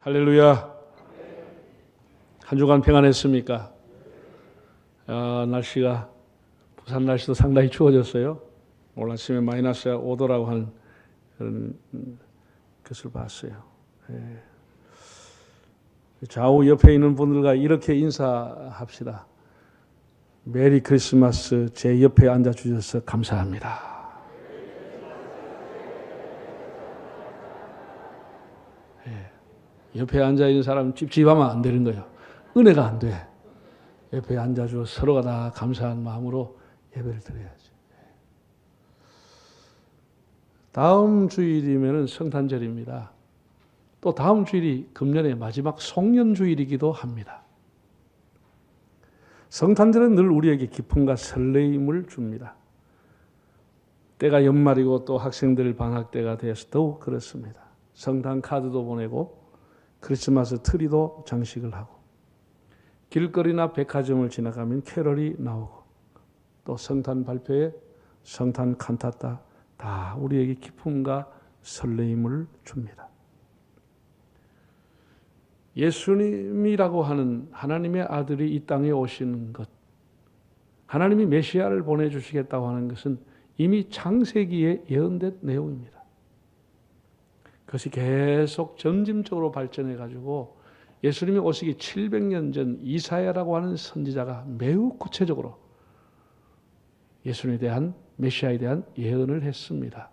할렐루야. 한 주간 평안했습니까? 날씨가 부산 날씨도 상당히 추워졌어요. 오늘 아침에 마이너스 5도라고 하는 그런 것을 봤어요. 좌우 옆에 있는 분들과 이렇게 인사합시다. 메리 크리스마스. 제 옆에 앉아주셔서 감사합니다. 옆에 앉아있는 사람은 찝찝하면 안 되는 거예요. 은혜가 안 돼. 옆에 앉아주어 서로가 다 감사한 마음으로 예배를 드려야지. 다음 주일이면 성탄절입니다. 또 다음 주일이 금년의 마지막 송년주일이기도 합니다. 성탄절은 늘 우리에게 기쁨과 설레임을 줍니다. 때가 연말이고 또 학생들 방학 때가 되어서 더욱 그렇습니다. 성탄 카드도 보내고 크리스마스 트리도 장식을 하고 길거리나 백화점을 지나가면 캐럴이 나오고 또 성탄 발표회, 성탄 칸타타 다 우리에게 기쁨과 설레임을 줍니다. 예수님이라고 하는 하나님의 아들이 이 땅에 오시는 것, 하나님이 메시아를 보내주시겠다고 하는 것은 이미 창세기에 예언된 내용입니다. 그것이 계속 점진적으로 발전해 가지고 예수님이 오시기 700년 전 이사야라고 하는 선지자가 매우 구체적으로 예수님에 대한 메시아에 대한 예언을 했습니다.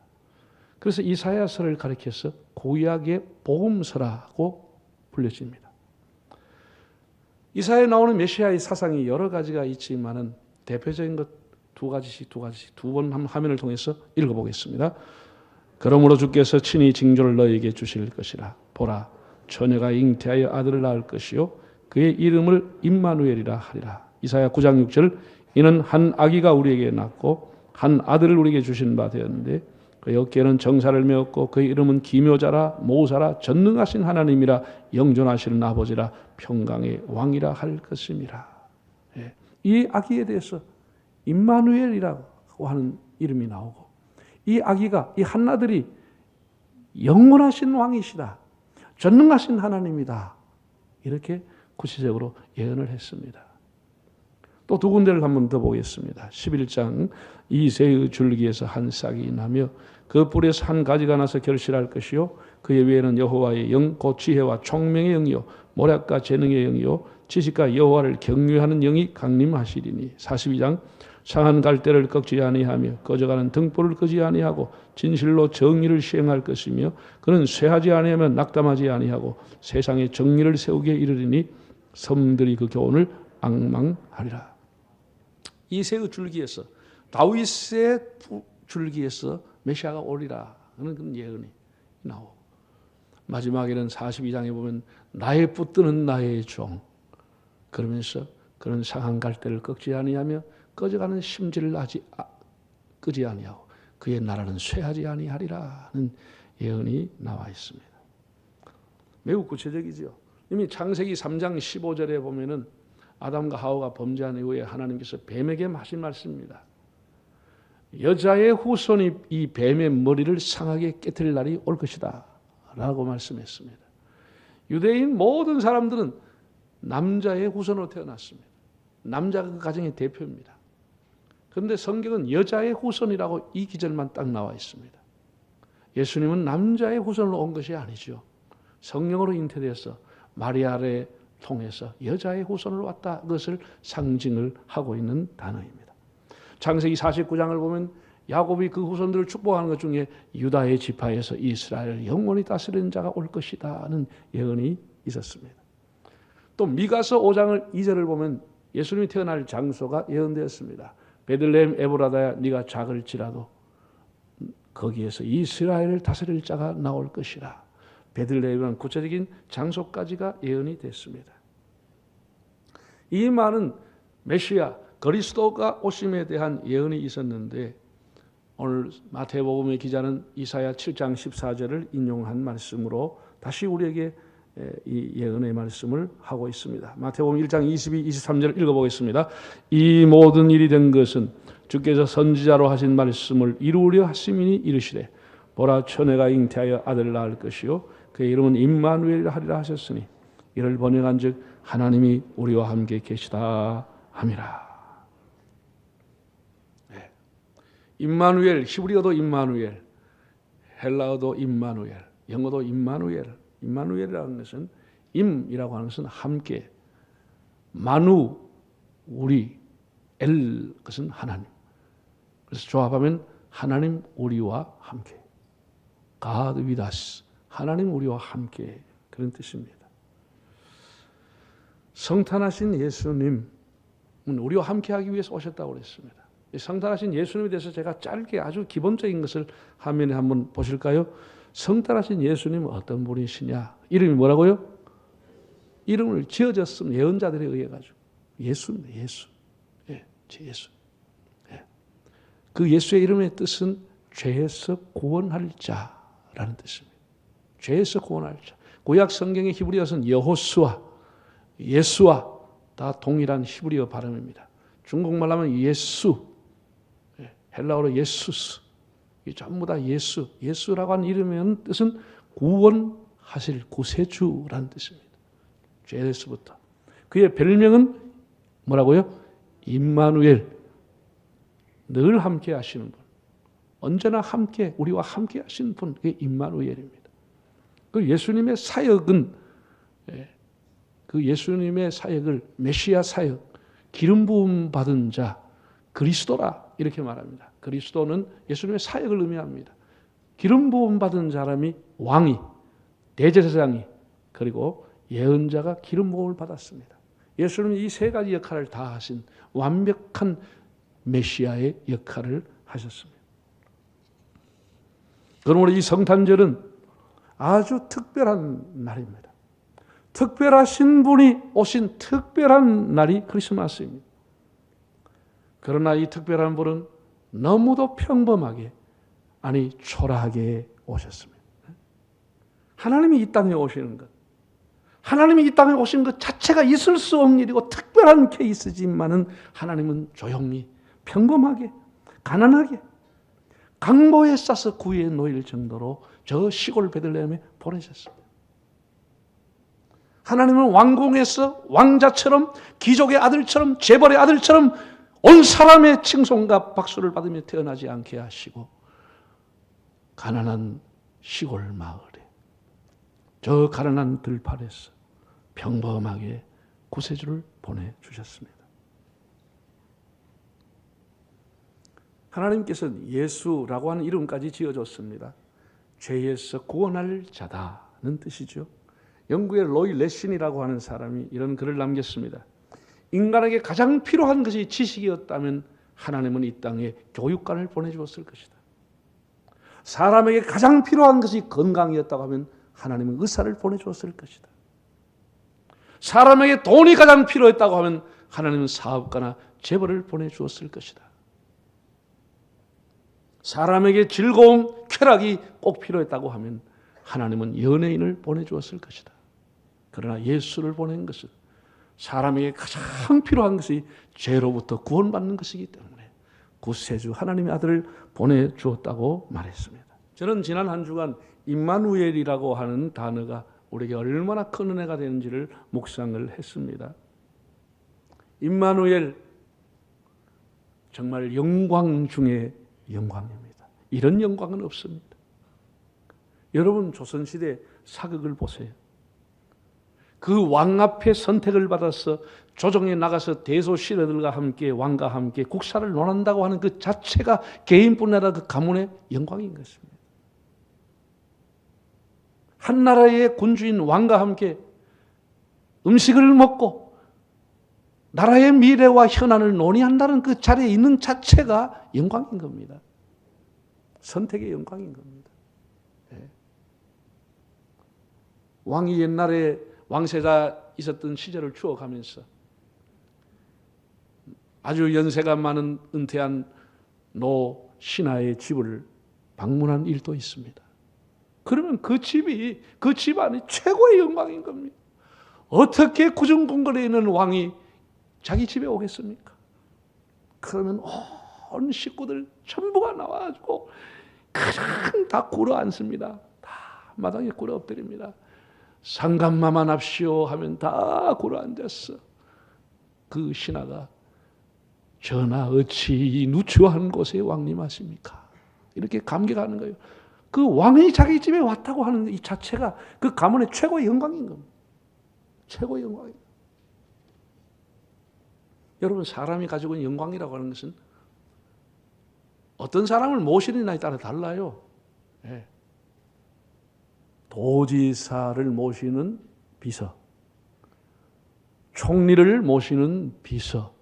그래서 이사야서를 가리켜서 구약의 복음서라고 불려집니다. 이사야에 나오는 메시아의 사상이 여러 가지가 있지만은 대표적인 것 두 가지씩 두 번 화면을 통해서 읽어보겠습니다. 그러므로 주께서 친히 징조를 너에게 주실 것이라. 보라, 처녀가 잉태하여 아들을 낳을 것이요 그의 이름을 임마누엘이라 하리라. 이사야 9장 6절. 이는 한 아기가 우리에게 낳고 한 아들을 우리에게 주신 바 되었는데 그의 어깨에는 정사를 메었고 그의 이름은 기묘자라 모사라 전능하신 하나님이라 영존하시는 아버지라 평강의 왕이라 할 것임이라. 이 아기에 대해서 임마누엘이라고 하는 이름이 나오고 이 아기가, 이 한나들이 영원하신 왕이시다. 전능하신 하나님이다. 이렇게 구체적으로 예언을 했습니다. 또 두 군데를 한번 더 보겠습니다. 11장 이새의 줄기에서 한 싹이 나며 그 뿔에서 한 가지가 나서 결실할 것이요 그의 위에는 여호와의 영, 곧 지혜와 총명의 영이요 모략과 재능의 영이요 지식과 여호와를 경외하는 영이 강림하시리니. 42장 상한 갈대를 꺾지 아니하며 꺼져가는 등불을 끄지 아니하고 진실로 정의를 시행할 것이며 그는 쇠하지 아니하며 낙담하지 아니하고 세상에 정의를 세우게 이르리니 섬들이 그 교훈을 앙망하리라. 이새의 줄기에서 다윗의 줄기에서 메시아가 오리라 하는 그런 예언이 나오고 마지막에는 42장에 보면 나의 붙드는 나의 종 그러면서 그는 상한 갈대를 꺾지 아니하며 꺼져가는 심지를 끄지 아니하고 그의 나라는 쇠하지 아니하리라 하는 예언이 나와 있습니다. 매우 구체적이죠. 이미 창세기 3장 15절에 보면은 아담과 하와가 범죄한 이후에 하나님께서 뱀에게 하신 말씀입니다. 여자의 후손이 이 뱀의 머리를 상하게 깨트릴 날이 올 것이다 라고 말씀했습니다. 유대인 모든 사람들은 남자의 후손으로 태어났습니다. 남자가 그 가정의 대표입니다. 그런데 성경은 여자의 후손이라고 이 기절만 딱 나와 있습니다. 예수님은 남자의 후손으로 온 것이 아니죠. 성령으로 잉태되어서 마리아를 통해서 여자의 후손으로 왔다. 그것을 상징을 하고 있는 단어입니다. 창세기 49장을 보면 야곱이 그 후손들을 축복하는 것 중에 유다의 지파에서 이스라엘을 영원히 다스리는 자가 올 것이다 하는 예언이 있었습니다. 또 미가서 5장 2절을 보면 예수님이 태어날 장소가 예언되었습니다. 베들레헴 에브라다야 네가 작을지라도 거기에서 이스라엘을 다스릴 자가 나올 것이라. 베들레헴은 구체적인 장소까지가 예언이 됐습니다. 이 말은 메시아 그리스도가 오심에 대한 예언이 있었는데 오늘 마태복음의 기자는 이사야 7장 14절을 인용한 말씀으로 다시 우리에게 이 예언의 말씀을 하고 있습니다. 마태복음 1장 22, 23절 읽어보겠습니다. 이 모든 일이 된 것은 주께서 선지자로 하신 말씀을 이루려 하심이니 이르시되 보라 처녀가 잉태하여 아들을 낳을 것이요 그의 이름은 임마누엘이라 하리라 하셨으니 이를 번역한즉 하나님이 우리와 함께 계시다 함이라. 네. 임마누엘, 히브리어도 임마누엘, 헬라어도 임마누엘, 영어도 임마누엘. 임마누엘이라는 것은 임이라고 하는 것은 함께, 마누 우리, 엘 것은 하나님. 그래서 조합하면 하나님 우리와 함께. God with us. 하나님 우리와 함께. 그런 뜻입니다. 성탄하신 예수님은 우리와 함께하기 위해서 오셨다고 그랬습니다. 성탄하신 예수님에 대해서 제가 짧게 아주 기본적인 것을 화면에 한번 보실까요? 성탄하신 예수님은 어떤 분이시냐? 이름이 뭐라고요? 이름을 지어졌음 예언자들에 의해 가지고 예수입니다. 예수. 예, 예수. 예. 그 예수의 이름의 뜻은 죄에서 구원할 자라는 뜻입니다. 죄에서 구원할 자. 구약 성경의 히브리어는 여호수아, 예수와 다 동일한 히브리어 발음입니다. 중국말 하면 예수, 헬라어로 예수스, 이 전부 다 예수. 예수라고 하는 이름의 뜻은 구원하실 구세주라는 뜻입니다. 죄에서부터. 그의 별명은 뭐라고요? 임마누엘, 늘 함께 하시는 분, 언제나 함께 우리와 함께 하시는 분, 그게 임마누엘입니다. 그 예수님의 사역은 그 예수님의 사역을 메시아 사역, 기름 부음 받은 자, 그리스도라 이렇게 말합니다. 그리스도는 예수님의 사역을 의미합니다. 기름 부음 받은 사람이 왕이, 대제사장이, 그리고 예언자가 기름 부음을 받았습니다. 예수님이 이 세 가지 역할을 다 하신 완벽한 메시아의 역할을 하셨습니다. 그러므로 이 성탄절은 아주 특별한 날입니다. 특별하신 분이 오신 특별한 날이 크리스마스입니다. 그러나 이 특별한 분은 너무도 평범하게, 아니 초라하게 오셨습니다. 하나님이 이 땅에 오시는 것, 하나님이 이 땅에 오신 것 자체가 있을 수 없는 일이고 특별한 케이스지만은 하나님은 조용히, 평범하게, 가난하게, 강보에 싸서 구유에 놓일 정도로 저 시골 베들레헴에 보내셨습니다. 하나님은 왕궁에서 왕자처럼, 귀족의 아들처럼, 재벌의 아들처럼 온 사람의 칭송과 박수를 받으며 태어나지 않게 하시고 가난한 시골 마을에, 저 가난한 들판에서 평범하게 구세주를 보내주셨습니다. 하나님께서는 예수라고 하는 이름까지 지어줬습니다. 죄에서 구원할 자다는 뜻이죠. 영국의 로이 레신이라고 하는 사람이 이런 글을 남겼습니다. 인간에게 가장 필요한 것이 지식이었다면 하나님은 이 땅에 교육관을 보내주었을 것이다. 사람에게 가장 필요한 것이 건강이었다고 하면 하나님은 의사를 보내주었을 것이다. 사람에게 돈이 가장 필요했다고 하면 하나님은 사업가나 재벌을 보내주었을 것이다. 사람에게 즐거움, 쾌락이 꼭 필요했다고 하면 하나님은 연예인을 보내주었을 것이다. 그러나 예수를 보낸 것은 사람에게 가장 필요한 것이 죄로부터 구원받는 것이기 때문에 구세주 하나님의 아들을 보내주었다고 말했습니다. 저는 지난 한 주간 임마누엘이라고 하는 단어가 우리에게 얼마나 큰 은혜가 되는지를 묵상을 했습니다. 임마누엘, 정말 영광 중에 영광입니다. 이런 영광은 없습니다. 여러분 조선시대 사극을 보세요. 그 왕 앞에 선택을 받아서 조정에 나가서 대소신하들과 함께 왕과 함께 국사를 논한다고 하는 그 자체가 개인뿐 아니라 그 가문의 영광인 것입니다. 한 나라의 군주인 왕과 함께 음식을 먹고 나라의 미래와 현안을 논의한다는 그 자리에 있는 자체가 영광인 겁니다. 선택의 영광인 겁니다. 네. 왕이 옛날에 왕세자 있었던 시절을 추억하면서 아주 연세가 많은 은퇴한 노 신하의 집을 방문한 일도 있습니다. 그러면 그 집안이 최고의 영광인 겁니다. 어떻게 구중궁궐에 있는 왕이 자기 집에 오겠습니까? 그러면 온 식구들 전부가 나와가지고 그냥 다 꿇어 앉습니다. 다 마당에 꿇어 엎드립니다. 상감마만 합시오 하면 다 꿇어 앉았어. 그 신하가 전하 어찌 누추한 곳에 왕림하십니까? 이렇게 감격하는 거예요. 그 왕이 자기 집에 왔다고 하는 이 자체가 그 가문의 최고의 영광인 겁니다. 최고의 영광이에요. 여러분, 사람이 가지고 있는 영광이라고 하는 것은 어떤 사람을 모시느냐에 따라 달라요. 예. 도지사를 모시는 비서, 총리를 모시는 비서,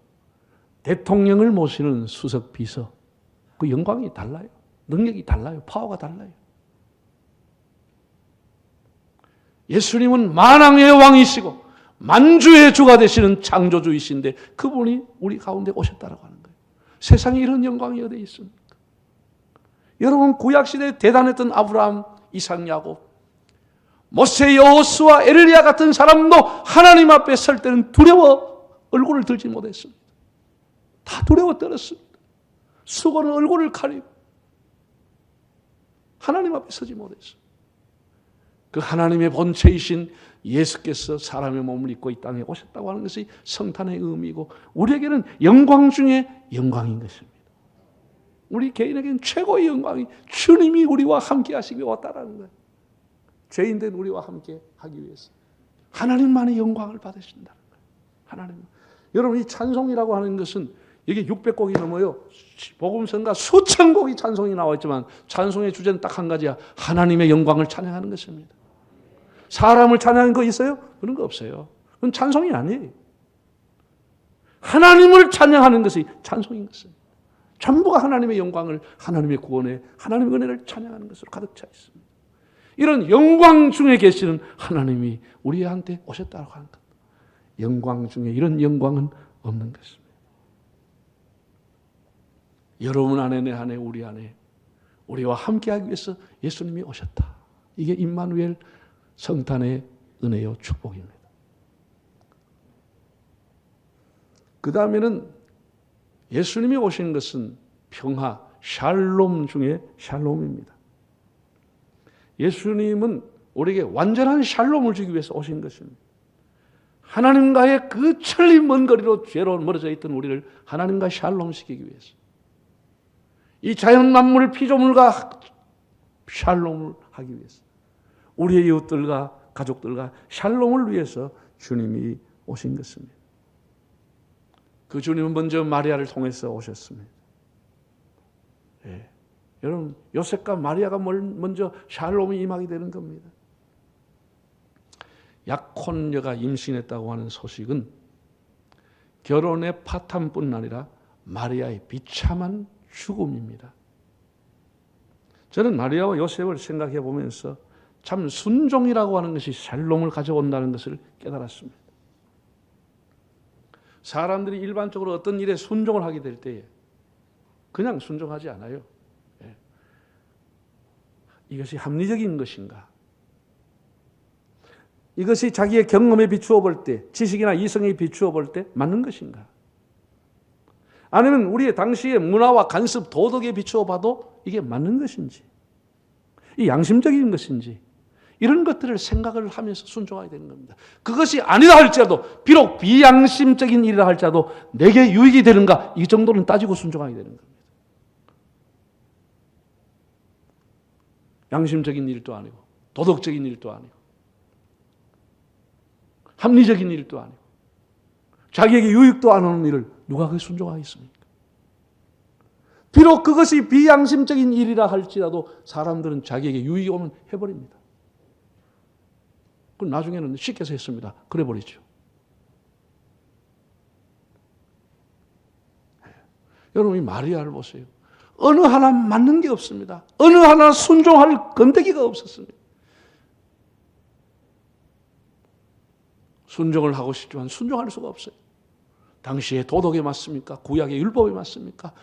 대통령을 모시는 수석 비서, 그 영광이 달라요. 능력이 달라요. 파워가 달라요. 예수님은 만왕의 왕이시고 만주의 주가 되시는 창조주이신데 그분이 우리 가운데 오셨다라고 하는 거예요. 세상에 이런 영광이 어디 있습니까? 여러분, 구약시대에 대단했던 아브라함, 이삭, 야곱, 모세, 여호수아, 엘리야 같은 사람도 하나님 앞에 설 때는 두려워 얼굴을 들지 못했습니다. 다 두려워 떨었습니다. 수고는 얼굴을 가리고 하나님 앞에 서지 못했습니다. 그 하나님의 본체이신 예수께서 사람의 몸을 입고 이 땅에 오셨다고 하는 것이 성탄의 의미이고 우리에게는 영광 중에 영광인 것입니다. 우리 개인에게는 최고의 영광이 주님이 우리와 함께 하시기 위해 왔다라는 거예요. 죄인된 우리와 함께 하기 위해서 하나님만의 영광을 받으신다는 거예요. 하나님. 여러분, 이 찬송이라고 하는 것은 이게 600곡이 넘어요. 복음성가 수천 곡이 찬송이 나와 있지만 찬송의 주제는 딱 한 가지야. 하나님의 영광을 찬양하는 것입니다. 사람을 찬양하는 거 있어요? 그런 거 없어요. 그건 찬송이 아니에요. 하나님을 찬양하는 것이 찬송인 것입니다. 전부가 하나님의 영광을, 하나님의 구원에, 하나님의 은혜를 찬양하는 것으로 가득 차 있습니다. 이런 영광 중에 계시는 하나님이 우리한테 오셨다고 하는 것. 영광 중에 이런 영광은 없는 것입니다. 여러분 안에, 내 안에, 우리 안에 우리와 함께하기 위해서 예수님이 오셨다. 이게 임마누엘 성탄의 은혜요 축복입니다. 그 다음에는 예수님이 오신 것은 평화, 샬롬 중에 샬롬입니다. 예수님은 우리에게 완전한 샬롬을 주기 위해서 오신 것입니다. 하나님과의 그 천리 먼 거리로 죄로 멀어져 있던 우리를 하나님과 샬롬시키기 위해서, 이 자연 만물 피조물과 샬롬을 하기 위해서, 우리의 이웃들과 가족들과 샬롬을 위해서 주님이 오신 것입니다. 그 주님은 먼저 마리아를 통해서 오셨습니다. 예. 여러분, 요셉과 마리아가 먼저 샬롬이 임하게 되는 겁니다. 약혼녀가 임신했다고 하는 소식은 결혼의 파탄뿐 아니라 마리아의 비참한 죽음입니다. 저는 마리아와 요셉을 생각해 보면서 참 순종이라고 하는 것이 샬롬을 가져온다는 것을 깨달았습니다. 사람들이 일반적으로 어떤 일에 순종을 하게 될 때에 그냥 순종하지 않아요. 이것이 합리적인 것인가? 이것이 자기의 경험에 비추어 볼 때, 지식이나 이성에 비추어 볼 때 맞는 것인가? 아니면 우리의 당시의 문화와 간섭, 도덕에 비추어 봐도 이게 맞는 것인지, 이 양심적인 것인지, 이런 것들을 생각을 하면서 순종하게 되는 겁니다. 그것이 아니다 할지라도, 비록 비양심적인 일이라 할지라도 내게 유익이 되는가, 이 정도는 따지고 순종하게 되는 겁니다. 양심적인 일도 아니고 도덕적인 일도 아니고 합리적인 일도 아니고 자기에게 유익도 안 오는 일을 누가 그에 순종하겠습니까? 비록 그것이 비양심적인 일이라 할지라도 사람들은 자기에게 유익이 오면 해버립니다. 그럼 나중에는 시켜서 했습니다. 그래 버리죠. 여러분, 이 마리아를 보세요. 어느 하나 맞는 게 없습니다. 어느 하나 순종할 건더기가 없었습니다. 순종을 하고 싶지만 순종할 수가 없어요. 당시의 도덕에 맞습니까? 구약의 율법에 맞습니까?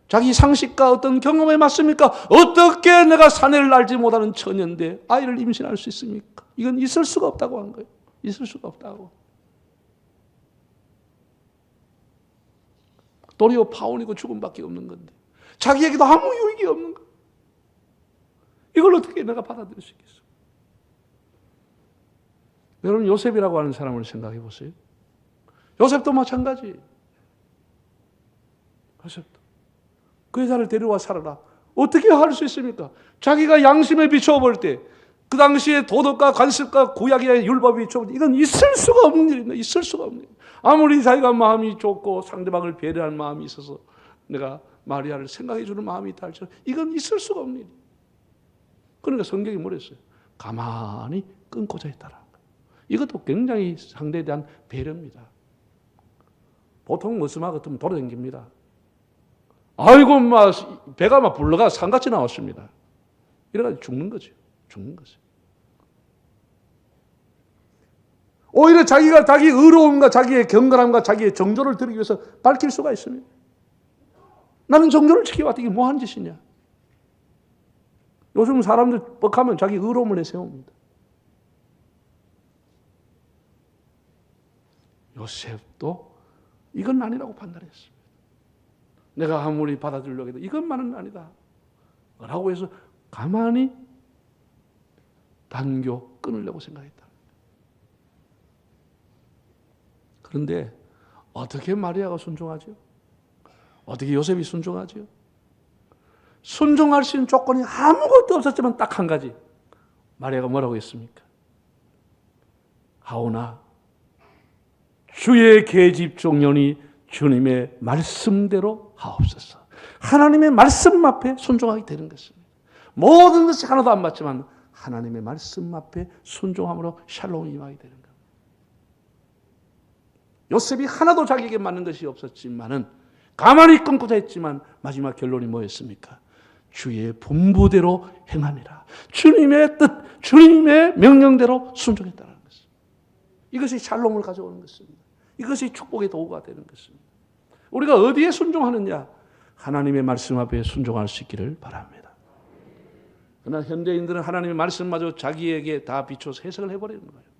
자기 상식과 어떤 경험에 맞습니까? 어떻게 내가 사내를 알지 못하는 처녀인데 아이를 임신할 수 있습니까? 이건 있을 수가 없다고 한 거예요. 있을 수가 없다고. 도리어 파혼이고 죽음밖에 없는 건데 자기에게도 아무 유익이 없는 거. 이걸 어떻게 내가 받아들일 수 있겠어? 여러분 요셉이라고 하는 사람을 생각해 보세요. 요셉도 마찬가지. 요셉도 그 여자를 데려와 살아라. 어떻게 할 수 있습니까? 자기가 양심에 비춰볼 때 그 당시에 도덕과 관습과 구약의 율법이 비춰볼 때 이건 있을 수가 없는 일입니다. 있을 수가 없는 일. 아무리 자기가 마음이 좋고 상대방을 배려하는 마음이 있어서 내가 마리아를 생각해 주는 마음이 있다 할지라도 이건 있을 수가 없는 일이에요. 그러니까 성경이 뭐랬어요? 가만히 끊고자 했다라. 이것도 굉장히 상대에 대한 배려입니다. 보통 머스마 같으면 돌아다닙니다. 아이고, 배가 막 불러가 산같이 나왔습니다. 이래가지고 죽는 거죠. 죽는 거죠. 오히려 자기가 자기 의로움과 자기의 경건함과 자기의 정조를 드리기 위해서 밝힐 수가 있습니다. 나는 정조를 지켜왔다. 이게 뭐한 짓이냐? 요즘 사람들 뻑하면 자기 의로움을 내세웁니다. 요셉도 이건 아니라고 판단했습니다. 내가 아무리 받아들이려고 해도 이것만은 아니다 라고 해서 가만히 단교 끊으려고 생각했다. 그런데 어떻게 마리아가 순종하죠? 어떻게 요셉이 순종하죠? 순종할 수 있는 조건이 아무것도 없었지만 딱 한 가지. 마리아가 뭐라고 했습니까? 하오나 주의 계집 종년이 주님의 말씀대로 하옵소서. 하나님의 말씀 앞에 순종하게 되는 것입니다. 모든 것이 하나도 안 맞지만 하나님의 말씀 앞에 순종함으로 샬롬이 임하게 되는 겁니다. 요셉이 하나도 자기에게 맞는 것이 없었지만은 가만히 끊고자 했지만 마지막 결론이 뭐였습니까? 주의 분부대로 행하니라. 주님의 뜻, 주님의 명령대로 순종했다는 것입니다. 이것이 샬롬을 가져오는 것입니다. 이것이 축복의 도구가 되는 것입니다. 우리가 어디에 순종하느냐? 하나님의 말씀 앞에 순종할 수 있기를 바랍니다. 그러나 현대인들은 하나님의 말씀마저 자기에게 다 비춰서 해석을 해버리는 거예요.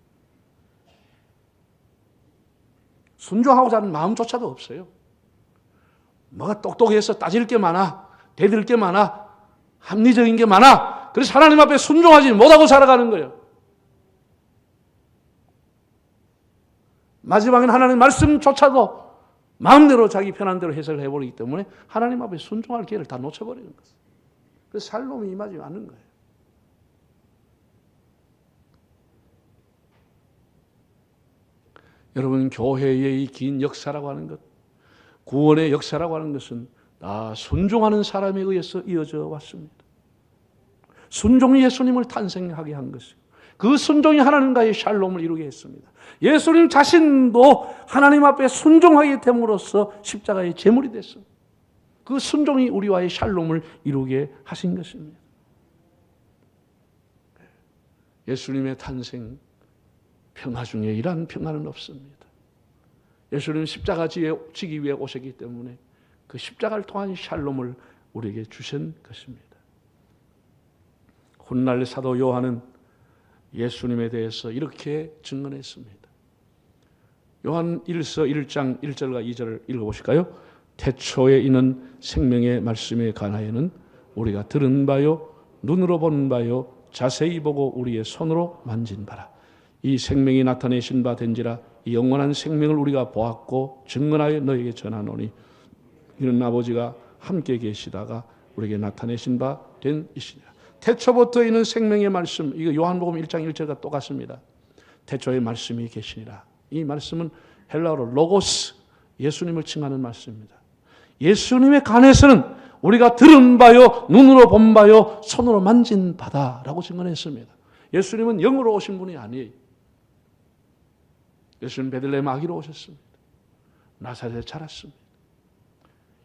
순종하고자 하는 마음조차도 없어요. 뭐가 똑똑해서 따질 게 많아, 대들 게 많아, 합리적인 게 많아. 그래서 하나님 앞에 순종하지 못하고 살아가는 거예요. 마지막엔 하나님 말씀조차도 마음대로 자기 편한 대로 해석을 해버리기 때문에 하나님 앞에 순종할 기회를 다 놓쳐버리는 거예요. 그래서 샬롬이 임하지 않는 거예요. 여러분, 교회의 이 긴 역사라고 하는 것, 구원의 역사라고 하는 것은 다 순종하는 사람에 의해서 이어져 왔습니다. 순종이 예수님을 탄생하게 한 것이고 그 순종이 하나님과의 샬롬을 이루게 했습니다. 예수님 자신도 하나님 앞에 순종하게 됨으로써 십자가의 제물이 됐습니다. 그 순종이 우리와의 샬롬을 이루게 하신 것입니다. 예수님의 탄생, 평화 중에 이러한 평화는 없습니다. 예수님은 십자가 지기 위해 오셨기 때문에 그 십자가를 통한 샬롬을 우리에게 주신 것입니다. 훗날 사도 요한은 예수님에 대해서 이렇게 증언했습니다. 요한 1서 1장 1절과 2절을 읽어보실까요? 태초에 있는 생명의 말씀에 관하여는 우리가 들은 바요 눈으로 본 바요 자세히 보고 우리의 손으로 만진 바라. 이 생명이 나타내신 바 된지라. 이 영원한 생명을 우리가 보았고 증언하여 너에게 전하노니 이는 아버지가 함께 계시다가 우리에게 나타내신 바 된 이시니라. 태초부터 있는 생명의 말씀, 이거 요한복음 1장 1절과 똑같습니다. 태초에 말씀이 계시니라. 이 말씀은 헬라어로 로고스, 예수님을 칭하는 말씀입니다. 예수님에 관해서는 우리가 들은 바요, 눈으로 본 바요, 손으로 만진 바다라고 증언했습니다. 예수님은 영으로 오신 분이 아니에요. 예수님 베들레헴 아기로 오셨습니다. 나사렛에 자랐습니다.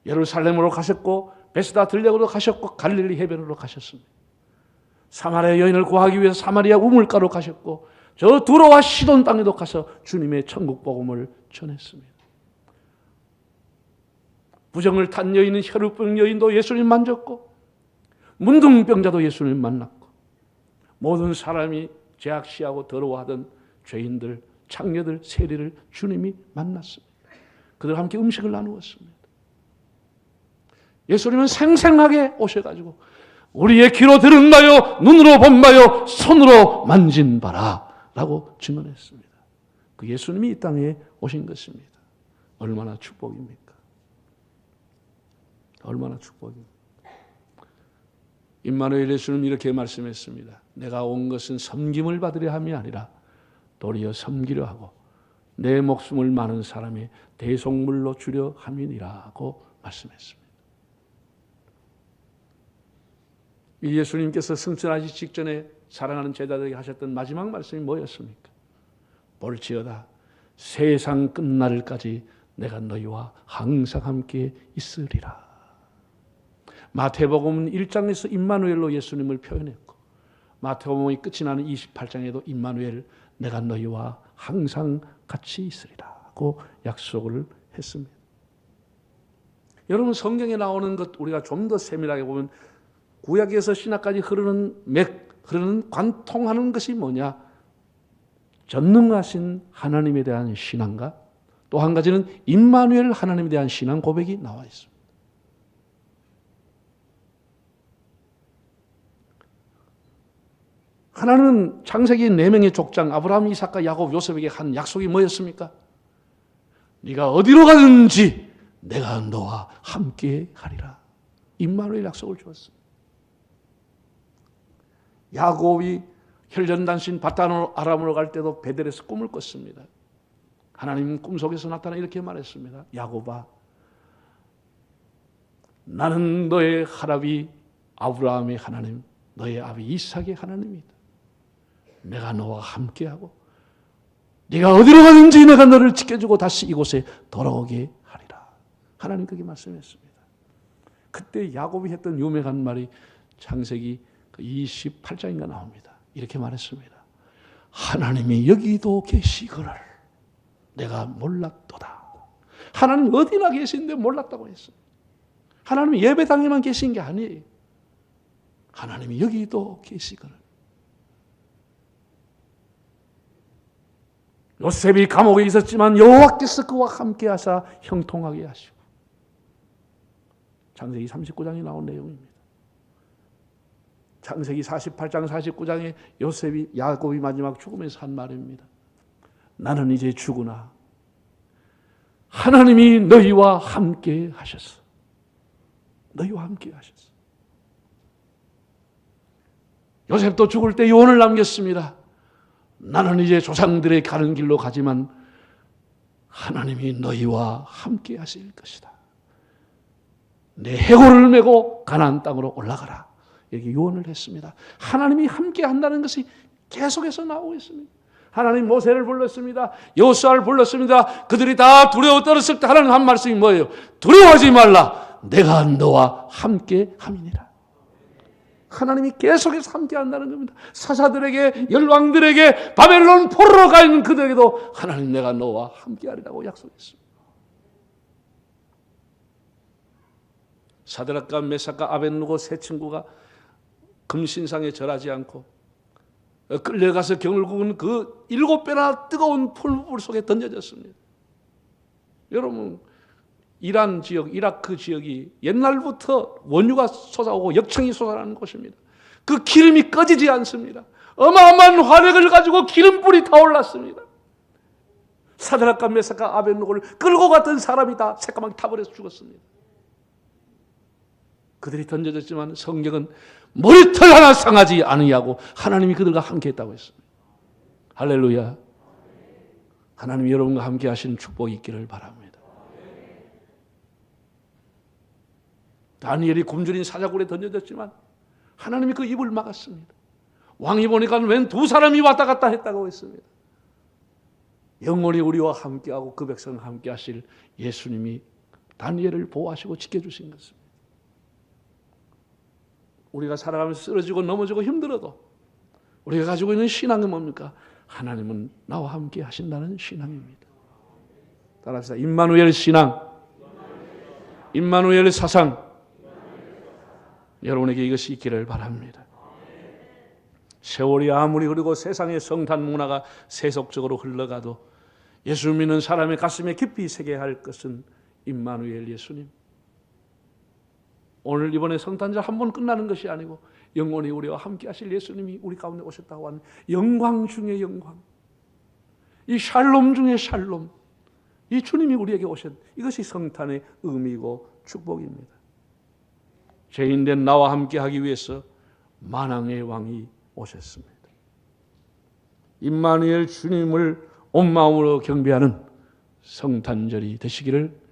예루살렘으로 가셨고 베스다 들녘으로 가셨고 갈릴리 해변으로 가셨습니다. 사마리아 여인을 구하기 위해서 사마리아 우물가로 가셨고 저 두로와 시돈 땅에도 가서 주님의 천국 복음을 전했습니다. 부정을 탄 여인은 혈루병 여인도 예수님 만졌고 문둥병자도 예수님 만났고 모든 사람이 죄악시하고 더러워하던 죄인들, 창녀들, 세리를 주님이 만났습니다. 그들과 함께 음식을 나누었습니다. 예수님은 생생하게 오셔가지고 우리의 귀로 들은 바요, 눈으로 본 바요, 손으로 만진 바라 라고 증언했습니다. 그 예수님이 이 땅에 오신 것입니다. 얼마나 축복입니까? 얼마나 축복입니까? 임마누엘 예수님이 이렇게 말씀했습니다. 내가 온 것은 섬김을 받으려 함이 아니라 도리어 섬기려 하고 내 목숨을 많은 사람의 대속물로 주려 함이니라고 말씀했습니다. 이 예수님께서 승천하기 직전에 사랑하는 제자들에게 하셨던 마지막 말씀이 뭐였습니까? 볼지어다 세상 끝날까지 내가 너희와 항상 함께 있으리라. 마태복음 1장에서 임마누엘로 예수님을 표현했고 마태복음이 끝이 나는 28장에도 임마누엘 내가 너희와 항상 같이 있으리라고 약속을 했습니다. 여러분 성경에 나오는 것 우리가 좀 더 세밀하게 보면 구약에서 신약까지 흐르는 관통하는 것이 뭐냐? 전능하신 하나님에 대한 신앙과 또 한 가지는 임마누엘 하나님에 대한 신앙 고백이 나와 있습니다. 하나는 창세기 4명의 족장 아브라함, 이삭과 야곱, 요셉에게 한 약속이 뭐였습니까? 네가 어디로 가든지 내가 너와 함께 하리라. 임마누엘 약속을 주었습니다. 야곱이 혈전단신 바단 아람으로 갈 때도 베델에서 꿈을 꿨습니다. 하나님 꿈속에서 나타나 이렇게 말했습니다. 야곱아, 나는 너의 하나비 아브라함의 하나님, 너의 아비 이삭의 하나님이다. 내가 너와 함께하고 네가 어디로 가든지 내가 너를 지켜주고 다시 이곳에 돌아오게 하리라. 하나님 그렇게 말씀했습니다. 그때 야곱이 했던 유명한 말이 창세기 28장인가 나옵니다. 이렇게 말했습니다. 하나님이 여기도 계시거늘 내가 몰랐도다. 하나님 어디나 계신데 몰랐다고 했습니다. 하나님이 예배당에만 계신 게 아니에요. 하나님이 여기도 계시거늘. 요셉이 감옥에 있었지만 여호와께서 그와 함께 하사 형통하게 하시고 창세기 39장에 나온 내용입니다. 창세기 48장 49장에 요셉이 야곱이 마지막 죽으면서 한 말입니다. 나는 이제 죽으나 하나님이 너희와 함께 하셨어. 너희와 함께 하셨어. 요셉도 죽을 때 유언을 남겼습니다. 나는 이제 조상들의 가는 길로 가지만 하나님이 너희와 함께 하실 것이다. 내 해골을 메고 가나안 땅으로 올라가라. 이렇게 유언을 했습니다. 하나님이 함께 한다는 것이 계속해서 나오고 있습니다. 하나님 모세를 불렀습니다. 여호수아를 불렀습니다. 그들이 다 두려워 떨었을 때 하나님 한 말씀이 뭐예요? 두려워하지 말라. 내가 너와 함께 함이니라. 하나님이 계속해서 함께 한다는 겁니다. 사사들에게, 열왕들에게, 바벨론 포로로 가 있는 그들에게도 하나님 내가 너와 함께 하리라고 약속했습니다. 사드락과 메삭과 아벳느고 세 친구가 금신상에 절하지 않고 끌려가서 결국은 그 7배나 뜨거운 풀물 속에 던져졌습니다. 여러분 이란 지역, 이라크 지역이 옛날부터 원유가 솟아오고 역청이 솟아나는 곳입니다. 그 기름이 꺼지지 않습니다. 어마어마한 화력을 가지고 기름불이 타올랐습니다. 사드락과 메삭과 아벳느고를 끌고 갔던 사람이 다 새까맣게 타버려서 죽었습니다. 그들이 던져졌지만 성경은 머리털 하나 상하지 아니하고 하나님이 그들과 함께 했다고 했습니다. 할렐루야. 하나님이 여러분과 함께 하시는 축복이 있기를 바랍니다. 다니엘이 굶주린 사자굴에 던져졌지만 하나님이 그 입을 막았습니다. 왕이 보니까 웬 두 사람이 왔다 갔다 했다고 했습니다. 영원히 우리와 함께하고 그 백성과 함께 하실 예수님이 다니엘을 보호하시고 지켜주신 것입니다. 우리가 살아가면서 쓰러지고 넘어지고 힘들어도 우리가 가지고 있는 신앙은 뭡니까? 하나님은 나와 함께 하신다는 신앙입니다. 따라합시다. 임마누엘 신앙, 임마누엘 사상, 여러분에게 이것이 있기를 바랍니다. 세월이 아무리 흐르고 세상의 성탄 문화가 세속적으로 흘러가도 예수 믿는 사람의 가슴에 깊이 새겨야 할 것은 임마누엘 예수님. 오늘 이번에 성탄절 한 번 끝나는 것이 아니고 영원히 우리와 함께 하실 예수님이 우리 가운데 오셨다고 하는 영광 중의 영광, 이 샬롬 중의 샬롬, 이 주님이 우리에게 오셨, 이것이 성탄의 의미고 축복입니다. 죄인된 나와 함께 하기 위해서 만왕의 왕이 오셨습니다. 임마누엘 주님을 온 마음으로 경배하는 성탄절이 되시기를